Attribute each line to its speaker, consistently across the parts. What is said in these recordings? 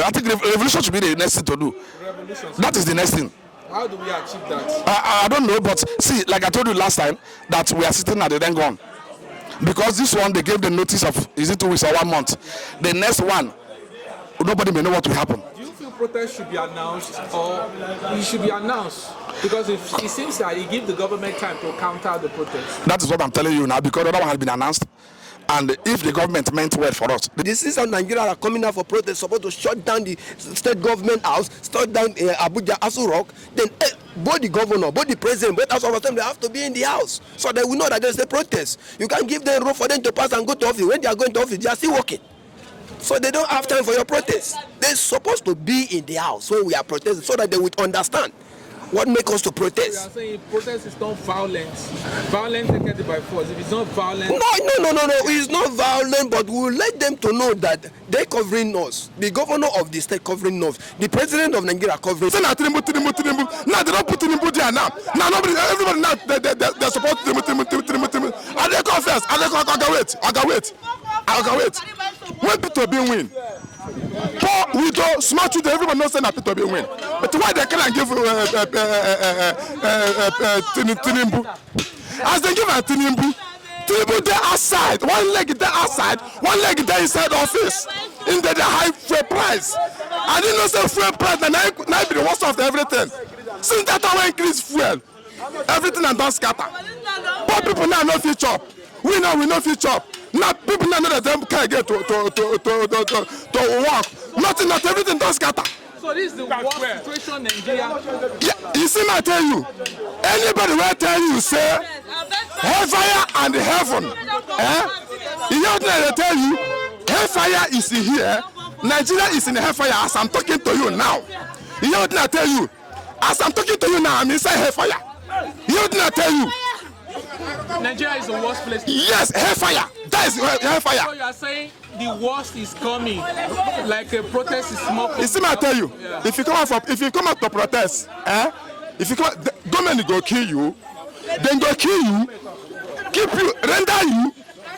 Speaker 1: I think revolution should be the next thing to do. That is the next thing.
Speaker 2: How do we achieve that?
Speaker 1: I don't know, but see, like I told you last time, that we are sitting at the then gone. Because this one, they gave the notice of, is it 2 weeks or 1 month? The next one, nobody may know what will happen.
Speaker 2: Do you feel protest should be announced, or it should be announced? Because it seems that it gives the government time to counter the protest.
Speaker 1: That is what I'm telling you now, because the other one has been announced. And if the government meant well for us.
Speaker 3: The citizens of Nigeria are coming out for protest, supposed to shut down the state government house, shut down Abuja, Asu Rock. Then both the governor, both the president, both House of Assembly have to be in the house. So that we know that there's a protest. You can't give them room for them to pass and go to office. When they are going to office, they are still working. So they don't have time for your protest. They're supposed to be in the house when we are protesting, so that they would understand what makes us to protest.
Speaker 2: You are saying protest is not violence. Violence taken by force. If it's not violent.
Speaker 3: No. It's not violent, but we will let them to know that they're covering us. The governor of the state covering us. The president of Nigeria covering us.
Speaker 1: Now they don't put Tinubu there now. Now nobody, everybody now they support Tinubu. And they come first. And they come. I can wait. When Peter Obi win, poor widow, smart children, everyone knows that Peter Obi win. But why they can't give Tinubu? As they give Tinubu there outside, one leg there outside, one leg there inside office. In the high fuel price. I didn't know say fuel price, and I be the worst of everything. Since that time we increase fuel, everything and done scatter. Poor people now no fit chop. We no fit chop. Now people now know that them can't get to work. Nothing, not everything does scatter.
Speaker 2: So this is the worst situation in Nigeria.
Speaker 1: Yeah, you see, I tell you, anybody will tell you, say, hellfire and heaven. You know what I tell you? Hellfire is here. Nigeria is in hellfire as I'm talking to you now. You know what I tell you? As I'm talking to you now, I'm inside hellfire. You know what I tell you?
Speaker 2: Nigeria is the worst place.
Speaker 1: Yes, hellfire. That is hellfire.
Speaker 2: So you are saying the worst is coming, like a protest is more.
Speaker 1: You see, I tell you, if you come out to protest, if you come, the government go kill you, then go kill you, keep you, render you.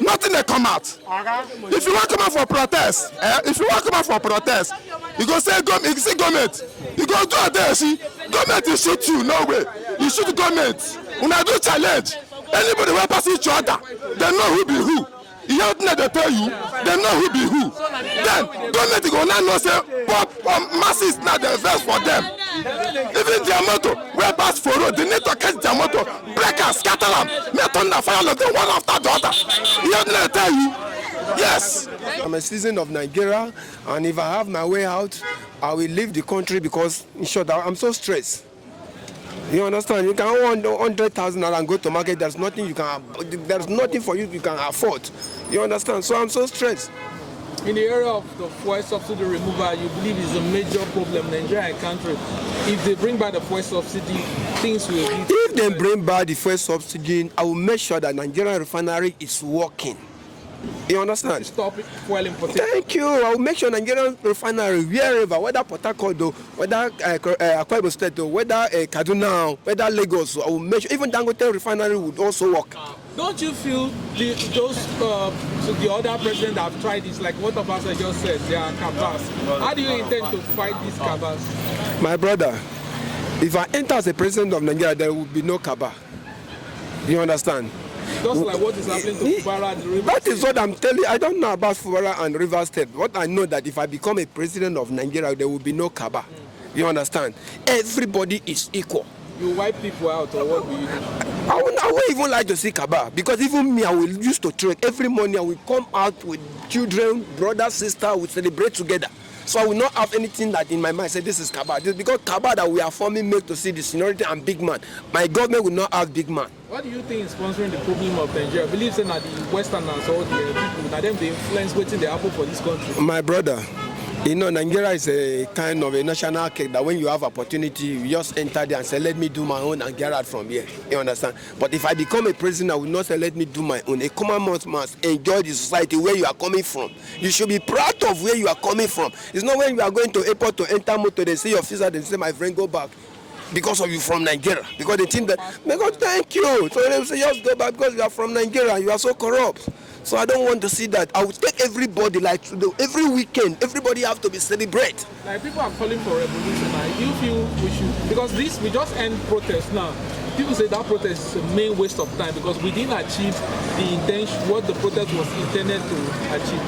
Speaker 1: Nothing they come out. If you want to come out for protest, you go say government. You go do it there, see, government will shoot you, no way. You shoot government. When I do challenge, anybody will pass each other, they know who be who. You know what they tell you, they know who be who. Then government go now know say, but masses now the verse for them. Even their motor, where pass for road, they need to catch their motor, break and scatter them, make thunder fire them one after the other. You know what they tell you? Yes.
Speaker 3: I'm a citizen of Nigeria, and if I have my way out, I will leave the country because, in short, I'm so stressed. You understand? You can earn 100,000 and go to market. There's nothing you can. There's nothing for you can afford. You understand? So I'm so stressed.
Speaker 2: In the area of the fuel subsidy removal, you believe is a major problem in Nigeria country. If they bring back the fuel subsidy, things will be.
Speaker 3: If they bring back the fuel subsidy, I will make sure that Nigerian refinery is working. You understand?
Speaker 2: Stop fuel importation.
Speaker 3: Thank you. I will make sure Nigerian refinery, wherever, whether Port Harcourt, whether Akwa Ibom State, whether Kaduna, whether Lagos, I will make sure even Dangote refinery would also work.
Speaker 2: Don't you feel the other presidents that have tried this, like what Obasa just said, they are cabals? How do you intend to fight these cabals?
Speaker 3: My brother, if I enter as a president of Nigeria, there will be no cabal. You understand?
Speaker 2: Just like what is happening to Fubara and Rivers.
Speaker 3: That is what I'm telling you. I don't know about Fubara and Rivers State. What I know that if I become a president of Nigeria, there will be no cabal. You understand? Everybody is equal.
Speaker 2: You wipe people out, or what will you do?
Speaker 3: I won't even like to see cabal, because even me, I will used to trade. Every morning I will come out with children, brother, sister, we celebrate together. So I will not have anything that in my mind say this is cabal. This because cabal that we are forming make to see the seniority and big man. My government will not have big man.
Speaker 2: What do you think is sponsoring the problem of Nigeria? I believe that the Westerners or the people, that them they influence waiting the apple for this country.
Speaker 3: My brother, you know, Nigeria is a kind of a national cake that when you have opportunity, you just enter there and say, let me do my own and get out from here. You understand? But if I become a president, I will not say, let me do my own. A common man must enjoy the society where you are coming from. You should be proud of where you are coming from. It's not when you are going to airport to enter motor, they see your visa, they say, my friend, go back. Because of you from Nigeria. Because they think that, may God thank you. So they say, just go back because you are from Nigeria. You are so corrupt. So I don't want to see that. I will take everybody, like every weekend, everybody have to be celebrate.
Speaker 2: Like people are calling for revolution. Do you feel we should, because we just end protest now. People say that protest is a main waste of time because we didn't achieve the intention, what the protest was intended to achieve.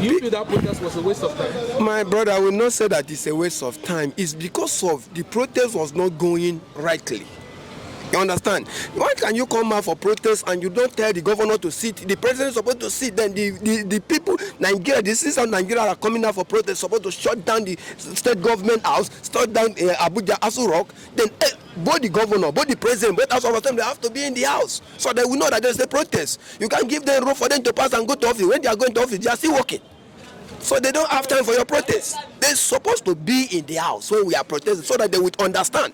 Speaker 2: You feel that protest was a waste of time?
Speaker 3: My brother, I will not say that it's a waste of time. It's because of the protest was not going rightly. You understand? Why can you come out for protest and you don't tell the governor to sit? The president is supposed to sit. Then the people, Nigeria, the citizens of Nigeria are coming out for protest, supposed to shut down the state government house, shut down Abuja, Asu Rock. Then both the governor, both the president, both of them, they have to be in the house. So they will know that there's a protest. You can give them room for them to pass and go to office. When they are going to office, they are still working. So they don't have time for your protest. They're supposed to be in the house when we are protesting so that they would understand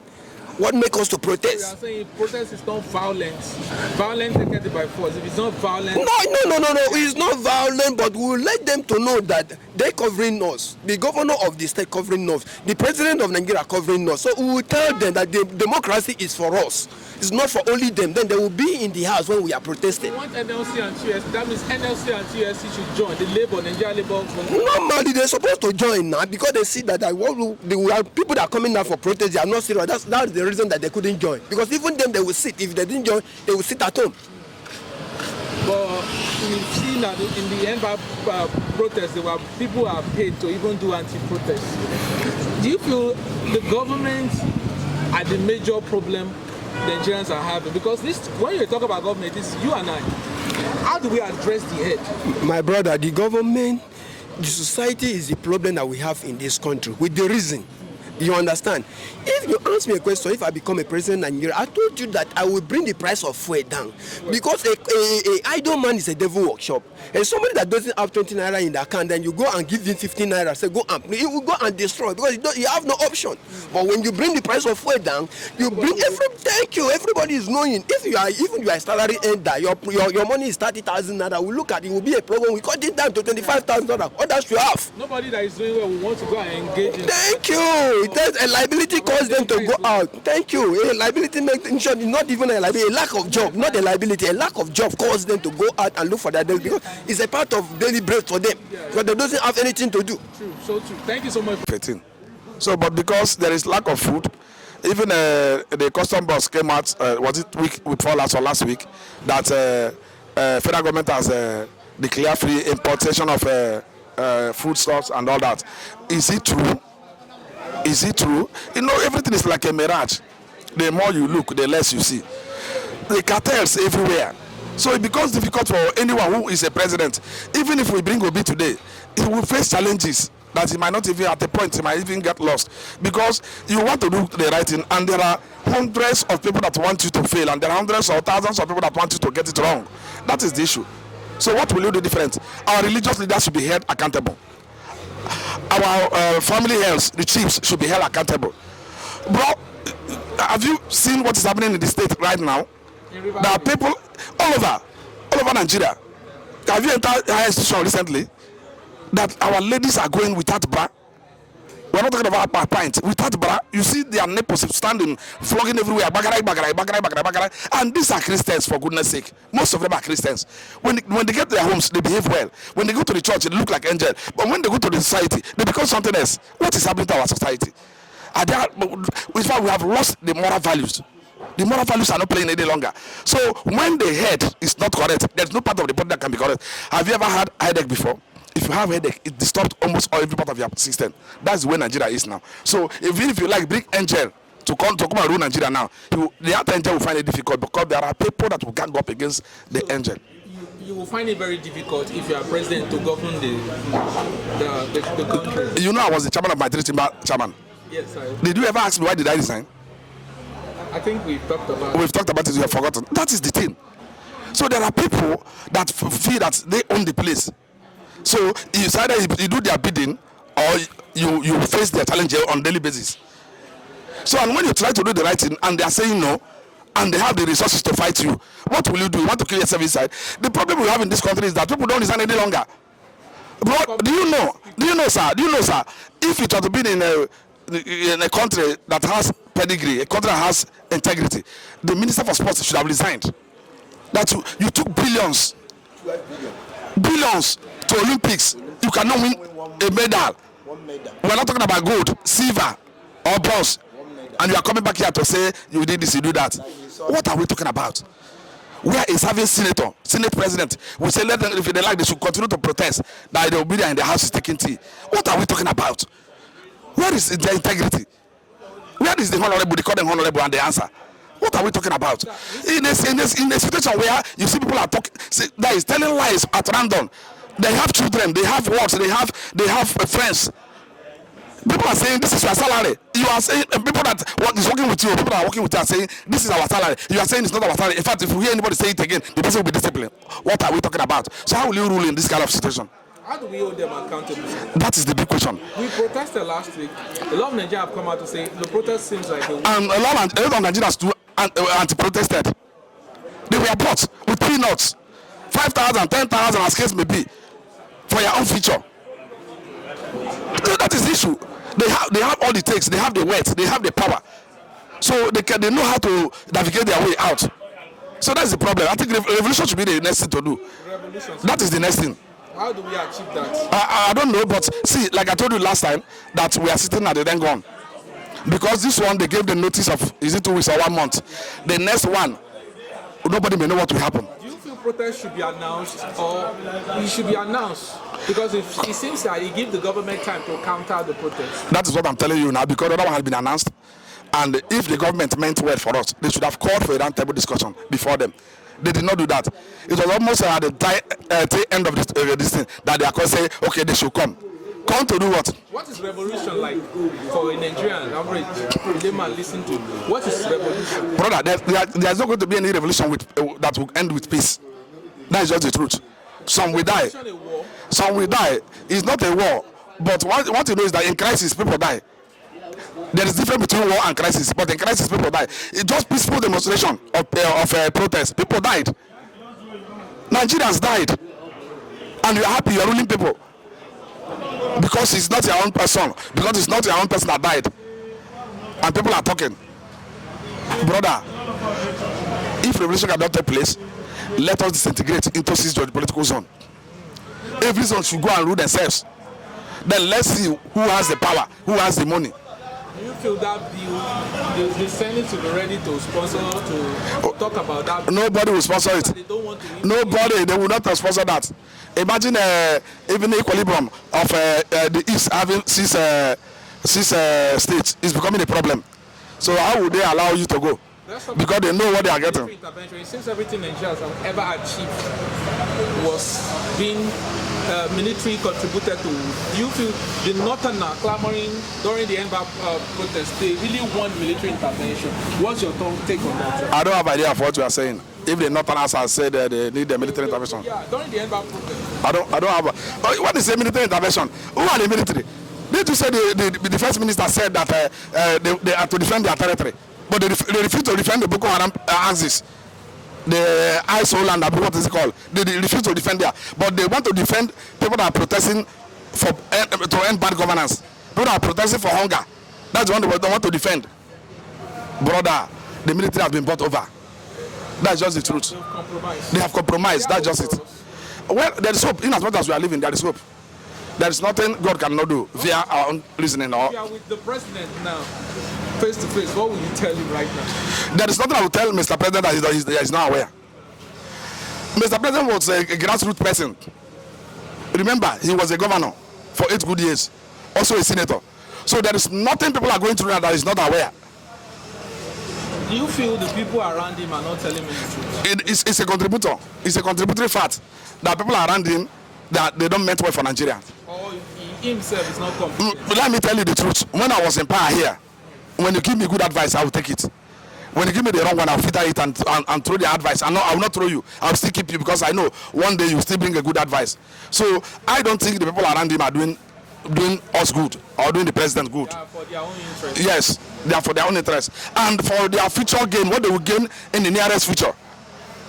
Speaker 3: what makes us to protest.
Speaker 2: You are saying protest is not violence. Violence taken by force. If it's not violent.
Speaker 3: No. It's not violent, but we will let them to know that they're covering us. The governor of the state covering us. The president of Nigeria covering us. So we will tell them that the democracy is for us. It's not for only them. Then they will be in the house when we are protesting.
Speaker 2: You want NLC and TUS? That means NLC and TUS should join the Labour, Nigeria Labour.
Speaker 3: Normally they're supposed to join now because they see that people that are coming now for protest, they are not serious. That's the reason that they couldn't join. Because even them, they will sit. If they didn't join, they will sit at home.
Speaker 2: But we've seen that in the ENDBAD protest, people are paid to even do anti-protest. Do you feel the government are the major problem the Nigerians are having? Because when you talk about government, it's you and I. How do we address the head?
Speaker 3: My brother, the government, the society is the problem that we have in this country. With the reason. You understand? If you ask me a question, if I become a president in Nigeria, I told you that I will bring the price of fuel down. Because a idle man is a devil workshop. And somebody that doesn't have 20 naira in the account, then you go and give him 15 naira, say go and he will go and destroy because you have no option. But when you bring the price of fuel down, you bring thank you. Everybody is knowing. Even you are a salary ender, your money is 30,000 naira. We look at it, will be a problem. We cut it down to 25,000 naira. Others you have.
Speaker 2: Nobody that is doing well will want to go and engage in.
Speaker 3: Thank you. A liability causes them to go out. Thank you. A liability makes not even a liability, a lack of job, not a liability, a lack of job causes them to go out and look for their daily because it's a part of daily bread for them. Because they don't have anything to do.
Speaker 2: True, so true. Thank you so much.
Speaker 1: So, but because there is lack of food, even the custom boss came out, was it week before last or last week, that federal government has declared free importation of foodstuffs and all that. Is it true? Is it true? You know, everything is like a mirage. The more you look, the less you see. The cartels everywhere. So it becomes difficult for anyone who is a president. Even if we bring Obi today, he will face challenges that he might not even, at a point, he might even get lost. Because you want to do the right thing, and there are hundreds of people that want you to fail, and there are hundreds or thousands of people that want you to get it wrong. That is the issue. So what will you do different? Our religious leaders should be held accountable. Our family health, the chiefs should be held accountable. Bro, have you seen what is happening in the state right now? There are people all over Nigeria. Have you entered higher institution recently? That our ladies are going without bra. We're not talking about our pints. Without bra, you see their nipples standing, flogging everywhere. And these are Christians, for goodness sake. Most of them are Christians. When they get to their homes, they behave well. When they go to the church, they look like angels. But when they go to the society, they become something else. What is happening to our society? In fact, we have lost the moral values. The moral values are not playing any longer. So when the head is not correct, there's no part of the body that can be correct. Have you ever had a headache before? If you have a headache, it disturbs almost every part of your system. That's the way Nigeria is now. So even if you like bring angel to come and rule Nigeria now, the other angel will find it difficult because there are people that will gang up against the angel.
Speaker 2: You will find it very difficult if you are president to govern the country.
Speaker 1: You know, I was the chairman of my three-chamber chairman.
Speaker 2: Yes, sir.
Speaker 1: Did you ever ask me why did I resign?
Speaker 2: I think we've talked about
Speaker 1: it. You have forgotten. That is the thing. So there are people that feel that they own the place. So it's either you do their bidding or you face their challenge on a daily basis. So and when you try to do the right thing and they are saying no, and they have the resources to fight you, what will you do? You want to kill yourself inside? The problem we have in this country is that people don't resign any longer. Bro, do you know, sir? If it had been in a country that has pedigree, a country that has integrity, the Minister for Sports should have resigned. That you took billions billions to Olympics, you cannot win a medal. We're not talking about gold, silver, or bronze, and you are coming back here to say you did this, you do that. What are we talking about? Where is having senator, senate president? We say let them, if they like, they should continue to protest that they will be there in the house taking tea. What are we talking about? Where is the integrity? Where is the honorable? They call them honorable and they answer. What are we talking about? In a situation where you see people are talking, that is telling lies at random. They have children, they have works, they have friends. People are saying this is your salary. You are saying people that is working with you, people that are working with you are saying this is our salary. You are saying it's not our salary. In fact, if you hear anybody say it again, the person will be disciplined. What are we talking about? So how will you rule in this kind of situation?
Speaker 2: How do we hold them accountable?
Speaker 1: That is the big question.
Speaker 2: We protested last week. A lot of Nigerians have come out to say the protest seems like a
Speaker 1: lot of Nigerians too anti-protested. They were bought with peanuts, 5,000, 10,000 as case may be, for your own future. So that is the issue. They have all it takes. They have the weight. They have the power. So they know how to navigate their way out. So that's the problem. I think revolution should be the next thing to do. That is the next thing.
Speaker 2: How do we achieve that?
Speaker 1: I don't know, but see, like I told you last time, that we are sitting at the then gone. Because this one, they gave the notice of, is it 2 weeks or 1 month? The next one, nobody may know what will happen.
Speaker 2: Do you feel protest should be announced, or it should be announced? Because it seems that it gives the government time to counter the protest.
Speaker 1: That is what I'm telling you now, because the other one has been announced. And if the government meant well for us, they should have called for a roundtable discussion before them. They did not do that. It was almost at the end of this thing that they are saying, okay, they should come. Come to do what?
Speaker 2: What is revolution like for a Nigerian average layman listen to? What is revolution?
Speaker 1: Brother, there's not going to be any revolution that will end with peace. That is just the truth. Some will die. Some will die. It's not a war. But what you know is that in crisis, people die. There is difference between war and crisis. But in crisis, people die. It's just peaceful demonstration of protest. People died. Nigerians died. And you're happy you're ruling people. Because it's not your own person. Because it's not your own person that died. And people are talking. Brother, if revolution cannot take place, let us disintegrate into this political zone. Every zone should go and rule themselves. Then let's see who has the power, who has the money.
Speaker 2: Do you feel that bill, the Senate will be ready to sponsor, to talk about that?
Speaker 1: Nobody will sponsor it.
Speaker 2: They don't want to.
Speaker 1: Nobody, they will not sponsor that. Imagine even the equilibrium of the East having six states is becoming a problem. So how would they allow you to go? Because they know what they are getting.
Speaker 2: It seems everything Nigerians have ever achieved was being military contributed to. Do you feel the Northern are clamoring during the ENDBAG protest? They really want military intervention. What's your take on that?
Speaker 1: I don't have idea of what you are saying. If the Northerners have said they need the military intervention.
Speaker 2: Yeah, during the ENDBAG protest.
Speaker 1: I don't have. What is the military intervention? Who are the military? Did you say the defense minister said that they are to defend their territory? But they refuse to defend the Boko Haram axis. The ISO land, what is it called? They refuse to defend there. But they want to defend people that are protesting to end bad governance. People that are protesting for hunger. That's the one they want to defend. Brother, the military have been bought over. That's just the truth. They have compromised. That's just it. Well, there is hope. In as much as we are living, there is hope. There is nothing God cannot do via our own reasoning. Or
Speaker 2: we are with the president now, face to face. What will you tell him right now?
Speaker 1: There is nothing I will tell Mr. President that he is not aware. Mr. President was a grassroots person. Remember, he was a governor for 8 good years, also a senator. So there is nothing people are going through that is not aware.
Speaker 2: Do you feel the people around him are not telling him the truth?
Speaker 1: It's a contributor. It's a contributory fact that people around him that they don't meant well for Nigeria.
Speaker 2: Or he himself is not competent.
Speaker 1: Let me tell you the truth. When I was in power here, when you give me good advice, I will take it. When you give me the wrong one, I'll filter it and throw the advice. I will not throw you. I'll still keep you because I know one day you still bring a good advice. So I don't think the people around him are doing us good or doing the president good.
Speaker 2: They are for their own interest.
Speaker 1: Yes, they are for their own interest and for their future gain, what they will gain in the nearest future.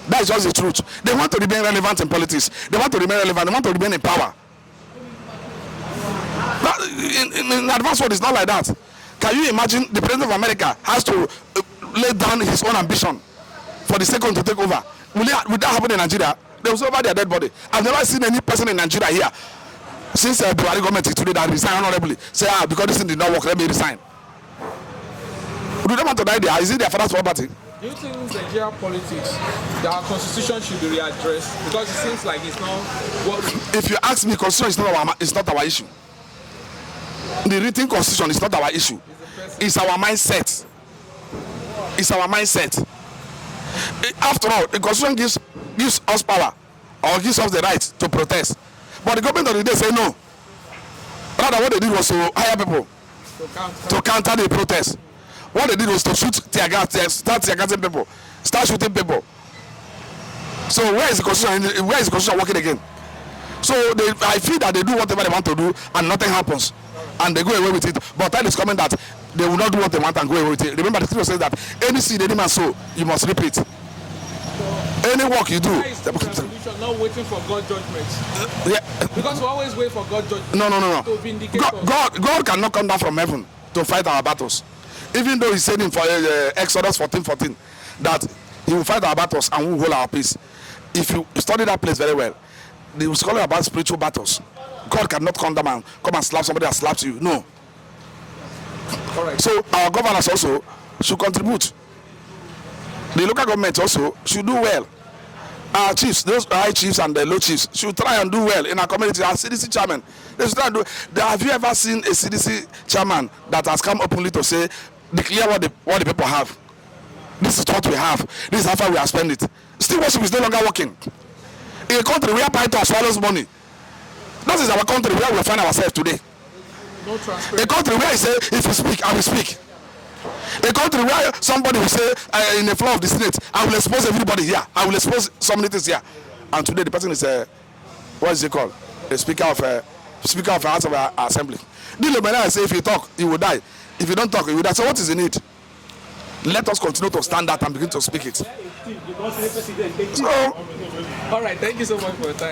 Speaker 1: That is just the truth. They want to remain relevant in politics. They want to remain relevant. They want to remain in power. In advance world, it's not like that. Can you imagine the president of America has to lay down his own ambition for the second to take over? Will that happen in Nigeria? They will say over their dead body. I've never seen any person in Nigeria here since the Buhari government is today that resign honorably. Say, because this thing did not work, let me resign. Do they want to die there? Is it their father's property?
Speaker 2: Do you think Nigeria politics, our constitution should be readdressed? Because it seems like it's not working.
Speaker 1: If you ask me, constitution is not our issue. The written constitution is not our issue. It's our mindset. It's our mindset. After all, the constitution gives us power or gives us the right to protest. But the government of the day say no. Rather, what they did was to hire people to counter the protest. What they did was to shoot tear gas, start tear gassing people, start shooting people. So where is the constitution? Where is the constitution working again? So I feel that they do whatever they want to do and nothing happens, and they go away with it. But time is coming that they will not do what they want and go away with it. Remember, the scripture says that any seed any man sow, you must reap it. Any work you do.
Speaker 2: Not waiting for God's judgment.
Speaker 1: Yeah.
Speaker 2: Because we always wait for God's judgment.
Speaker 1: No.
Speaker 2: To vindicate
Speaker 1: God cannot come down from heaven to fight our battles. Even though He said in Exodus 14:14 that He will fight our battles and we will hold our peace. If you study that place very well, they will scholar about spiritual battles. God cannot come down and come and slap somebody that slaps you. No.
Speaker 2: All right.
Speaker 1: So our governors also should contribute. The local government also should do well. Our chiefs, those high chiefs and the low chiefs, should try and do well in our community. Our CDC chairman, they should try and do. Have you ever seen a CDC chairman that has come openly to say, declare what the people have? This is what we have. This is how far we have spent it. Still worship is no longer working. In a country where python swallows money, that is our country where we find ourselves today.
Speaker 2: No transparency.
Speaker 1: A country where he say, if you speak, I will speak. A country where somebody will say in the floor of the Senate, I will expose everybody here. I will expose so many things here. And today the person is what is it called? The Speaker of House of Assembly. I say if you talk, you will die. If you don't talk, you will die. So what is the need? Let us continue to stand out and begin to speak it. So,
Speaker 2: all right, thank you so much for your time.